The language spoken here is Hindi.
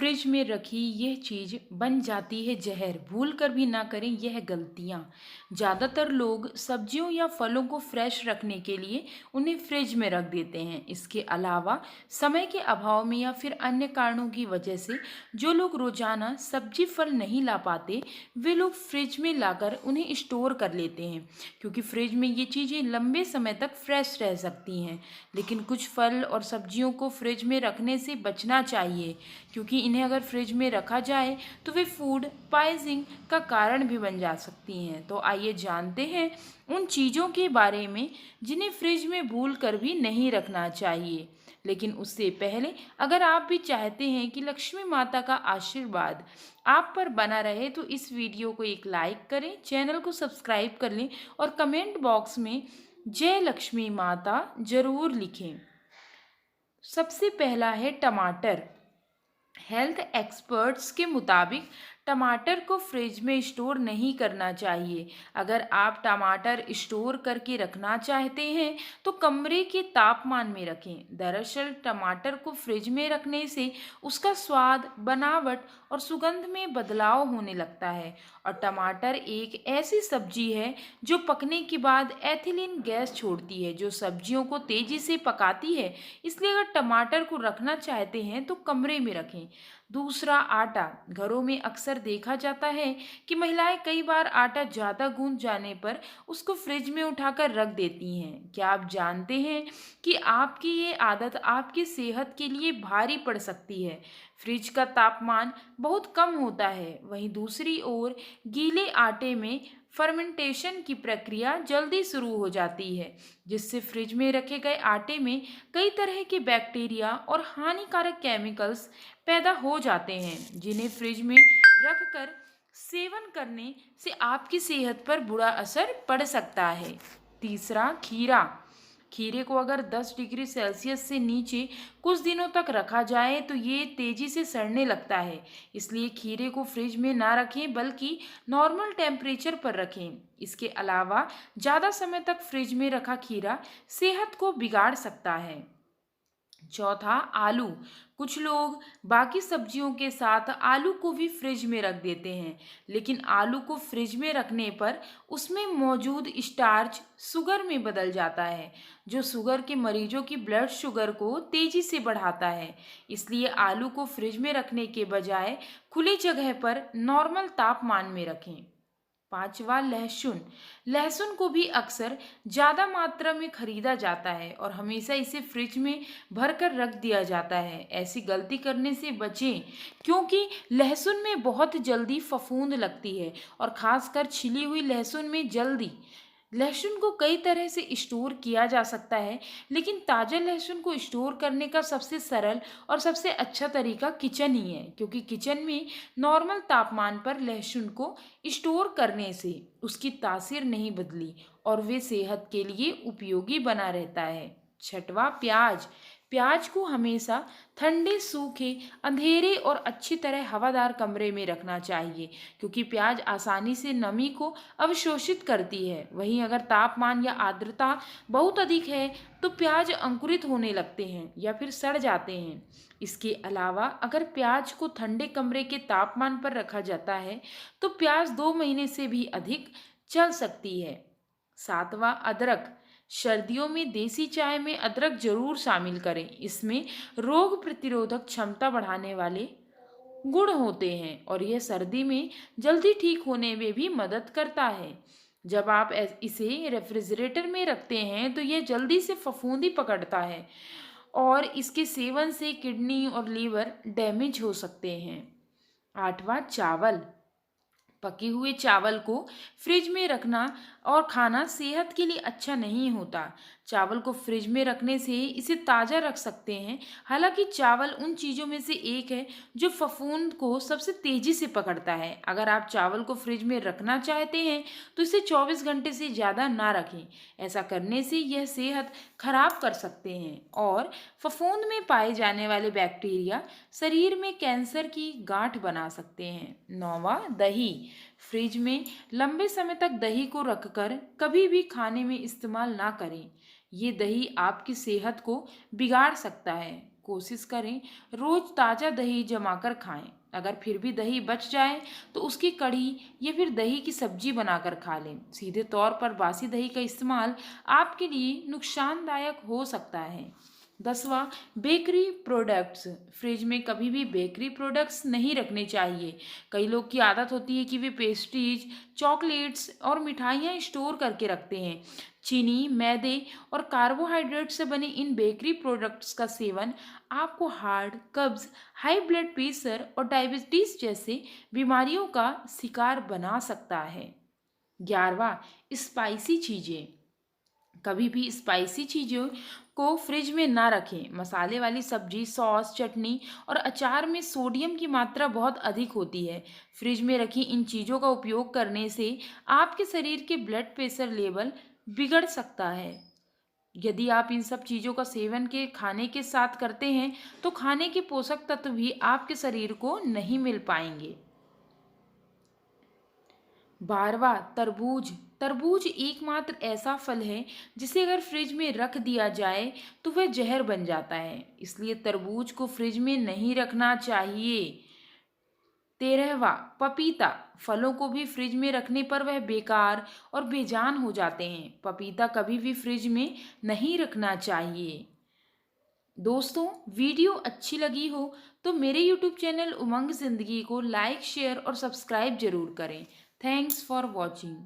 फ्रिज में रखी यह चीज़ बन जाती है जहर। भूल कर भी ना करें यह गलतियाँ। ज़्यादातर लोग सब्जियों या फलों को फ्रेश रखने के लिए उन्हें फ्रिज में रख देते हैं। इसके अलावा समय के अभाव में या फिर अन्य कारणों की वजह से जो लोग रोज़ाना सब्जी फल नहीं ला पाते, वे लोग फ्रिज में लाकर उन्हें स्टोर कर लेते हैं, क्योंकि फ्रिज में ये चीज़ें लंबे समय तक फ्रेश रह सकती हैं। लेकिन कुछ फल और सब्जियों को फ्रिज में रखने से बचना चाहिए, क्योंकि इन्हें अगर फ्रिज में रखा जाए तो वे फूड पॉइजनिंग का कारण भी बन जा सकती हैं। तो आइए जानते हैं उन चीज़ों के बारे में जिन्हें फ्रिज में भूल कर भी नहीं रखना चाहिए। लेकिन उससे पहले अगर आप भी चाहते हैं कि लक्ष्मी माता का आशीर्वाद आप पर बना रहे तो इस वीडियो को एक लाइक करें, चैनल को सब्सक्राइब कर लें और कमेंट बॉक्स में जय लक्ष्मी माता जरूर लिखें। सबसे पहला है टमाटर। हेल्थ एक्सपर्ट्स के मुताबिक टमाटर को फ्रिज में स्टोर नहीं करना चाहिए। अगर आप टमाटर स्टोर करके रखना चाहते हैं तो कमरे के तापमान में रखें। दरअसल टमाटर को फ्रिज में रखने से उसका स्वाद, बनावट और सुगंध में बदलाव होने लगता है। और टमाटर एक ऐसी सब्जी है जो पकने के बाद एथिलीन गैस छोड़ती है, जो सब्जियों को तेजी से पकाती है। इसलिए अगर टमाटर को रखना चाहते हैं तो कमरे में रखें। दूसरा, आटा। घरों में अक्सर देखा जाता है कि महिलाएं कई बार आटा ज़्यादा गूंथ जाने पर उसको फ्रिज में उठाकर रख देती हैं। क्या आप जानते हैं कि आपकी ये आदत आपकी सेहत के लिए भारी पड़ सकती है? फ्रिज का तापमान बहुत कम होता है। वहीं दूसरी ओर गीले आटे में फर्मेंटेशन की प्रक्रिया जल्दी शुरू हो जाती है, जिससे फ्रिज में रखे गए आटे में कई तरह के बैक्टीरिया और हानिकारक केमिकल्स पैदा हो जाते हैं, जिन्हें फ्रिज में रखकर सेवन करने से आपकी सेहत पर बुरा असर पड़ सकता है। तीसरा, खीरा। खीरे को अगर 10 डिग्री सेल्सियस से नीचे कुछ दिनों तक रखा जाए तो ये तेजी से सड़ने लगता है। इसलिए खीरे को फ्रिज में ना रखें, बल्कि नॉर्मल टेम्परेचर पर रखें। इसके अलावा ज़्यादा समय तक फ्रिज में रखा खीरा सेहत को बिगाड़ सकता है। चौथा, आलू। कुछ लोग बाकी सब्जियों के साथ आलू को भी फ्रिज में रख देते हैं, लेकिन आलू को फ्रिज में रखने पर उसमें मौजूद स्टार्च शुगर में बदल जाता है, जो शुगर के मरीजों की ब्लड शुगर को तेजी से बढ़ाता है। इसलिए आलू को फ्रिज में रखने के बजाय खुली जगह पर नॉर्मल तापमान में रखें। पांचवा, लहसुन। लहसुन को भी अक्सर ज़्यादा मात्रा में खरीदा जाता है और हमेशा इसे फ्रिज में भर कर रख दिया जाता है। ऐसी गलती करने से बचें, क्योंकि लहसुन में बहुत जल्दी फफूंद लगती है और खासकर छिली हुई लहसुन में जल्दी। लहसुन को कई तरह से स्टोर किया जा सकता है, लेकिन ताज़ा लहसुन को स्टोर करने का सबसे सरल और सबसे अच्छा तरीका किचन ही है, क्योंकि किचन में नॉर्मल तापमान पर लहसुन को स्टोर करने से उसकी तासीर नहीं बदली और वे सेहत के लिए उपयोगी बना रहता है। छठवां, प्याज। प्याज को हमेशा ठंडे, सूखे, अंधेरे और अच्छी तरह हवादार कमरे में रखना चाहिए, क्योंकि प्याज आसानी से नमी को अवशोषित करती है। वहीं अगर तापमान या आर्द्रता बहुत अधिक है तो प्याज अंकुरित होने लगते हैं या फिर सड़ जाते हैं। इसके अलावा अगर प्याज को ठंडे कमरे के तापमान पर रखा जाता है तो प्याज 2 महीने से भी अधिक चल सकती है। सातवां, अदरक। सर्दियों में देसी चाय में अदरक जरूर शामिल करें। इसमें रोग प्रतिरोधक क्षमता बढ़ाने वाले गुण होते हैं और यह सर्दी में जल्दी ठीक होने में भी मदद करता है। जब आप इसे रेफ्रिजरेटर में रखते हैं तो यह जल्दी से फफूंदी पकड़ता है और इसके सेवन से किडनी और लीवर डैमेज हो सकते हैं। आठवां, चावल। पके हुए चावल को फ्रिज में रखना और खाना सेहत के लिए अच्छा नहीं होता। चावल को फ्रिज में रखने से इसे ताज़ा रख सकते हैं। हालांकि चावल उन चीज़ों में से एक है जो फफूंद को सबसे तेज़ी से पकड़ता है। अगर आप चावल को फ्रिज में रखना चाहते हैं तो इसे 24 घंटे से ज़्यादा ना रखें। ऐसा करने से यह सेहत खराब कर सकते हैं और फफूंद में पाए जाने वाले बैक्टीरिया शरीर में कैंसर की गांठ बना सकते हैं। नौवां, दही। फ्रिज में लंबे समय तक दही को रखकर कभी भी खाने में इस्तेमाल ना करें। ये दही आपकी सेहत को बिगाड़ सकता है। कोशिश करें रोज ताज़ा दही जमाकर खाएं। अगर फिर भी दही बच जाए तो उसकी कढ़ी या फिर दही की सब्जी बनाकर खा लें। सीधे तौर पर बासी दही का इस्तेमाल आपके लिए नुकसानदायक हो सकता है। 10वां, बेकरी प्रोडक्ट्स। फ्रिज में कभी भी बेकरी प्रोडक्ट्स नहीं रखने चाहिए। कई लोग की आदत होती है कि वे पेस्ट्रीज, चॉकलेट्स और मिठाइयाँ स्टोर करके रखते हैं। चीनी, मैदे और कार्बोहाइड्रेट से बने इन बेकरी प्रोडक्ट्स का सेवन आपको हार्ट, कब्ज, हाई ब्लड प्रेशर और डायबिटीज जैसे बीमारियों का शिकार बना सकता है। 11वां, स्पाइसी चीज़ें। कभी भी स्पाइसी चीज़ों को फ्रिज में ना रखें। मसाले वाली सब्जी, सॉस, चटनी और अचार में सोडियम की मात्रा बहुत अधिक होती है। फ्रिज में रखी इन चीज़ों का उपयोग करने से आपके शरीर के ब्लड प्रेशर लेवल बिगड़ सकता है। यदि आप इन सब चीज़ों का सेवन के खाने के साथ करते हैं तो खाने के पोषक तत्व भी आपके शरीर को नहीं मिल पाएंगे। 12वां, तरबूज। तरबूज एकमात्र ऐसा फल है जिसे अगर फ्रिज में रख दिया जाए तो वह जहर बन जाता है, इसलिए तरबूज को फ्रिज में नहीं रखना चाहिए। 13वां, पपीता। फलों को भी फ्रिज में रखने पर वह बेकार और बेजान हो जाते हैं। पपीता कभी भी फ्रिज में नहीं रखना चाहिए। दोस्तों, वीडियो अच्छी लगी हो तो मेरे YouTube चैनल उमंग ज़िंदगी को लाइक, शेयर और सब्सक्राइब जरूर करें। Thanks for watching.